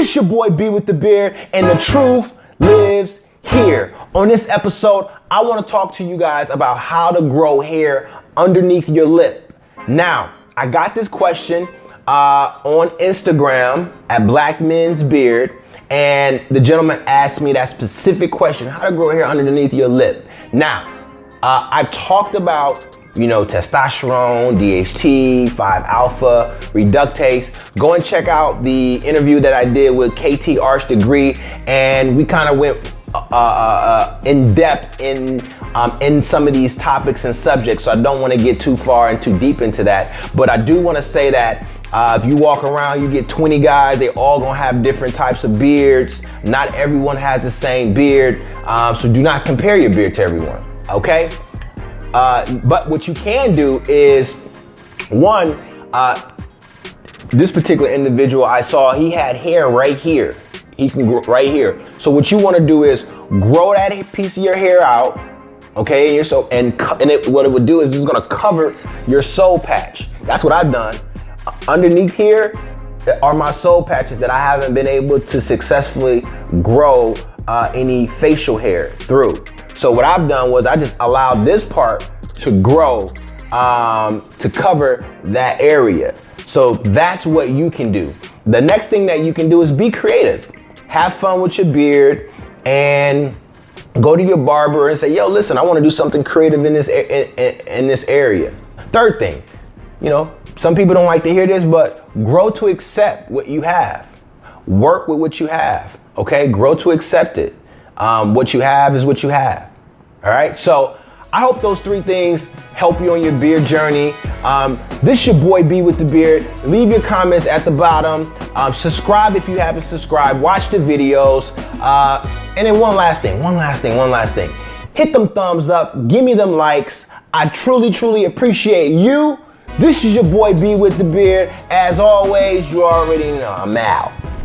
This your boy B with the beard, and the truth lives here. On this episode, I want to talk to you guys about how to grow hair underneath your lip. Now, I got this question on Instagram at Black Men's Beard, and the gentleman asked me that specific question: how to grow hair underneath your lip. Now, I've talked about testosterone, DHT, 5-alpha, reductase. Go and check out the interview that I did with KT Arch Degree, and we kind of went in depth in some of these topics and subjects. So I don't want to get too far and too deep into that, but I do want to say that if you walk around, you get 20 guys, they all gonna have different types of beards. Not everyone has the same beard, so do not compare your beard to everyone, okay? But what you can do is, one, this particular individual I saw, he had hair right here. He can grow right here. So what you want to do is grow that piece of your hair out, okay? What it would do is it's gonna cover your soul patch. That's what I've done. Underneath here are my soul patches that I haven't been able to successfully grow any facial hair through. So what I've done was I just allowed this part to grow to cover that area. So that's what you can do. The next thing that you can do is be creative. Have fun with your beard and go to your barber and say, yo, listen, I want to do something creative in this area. Third thing, some people don't like to hear this, but grow to accept what you have. Work with what you have, okay? Grow to accept it. What you have is what you have. All right, so I hope those three things help you on your beard journey. This your boy B with the beard. Leave your comments at the bottom. Subscribe if you haven't subscribed. Watch the videos. And then one last thing. Hit them thumbs up. Give me them likes. I truly appreciate you. This is your boy B with the beard. As always, you already know I'm out.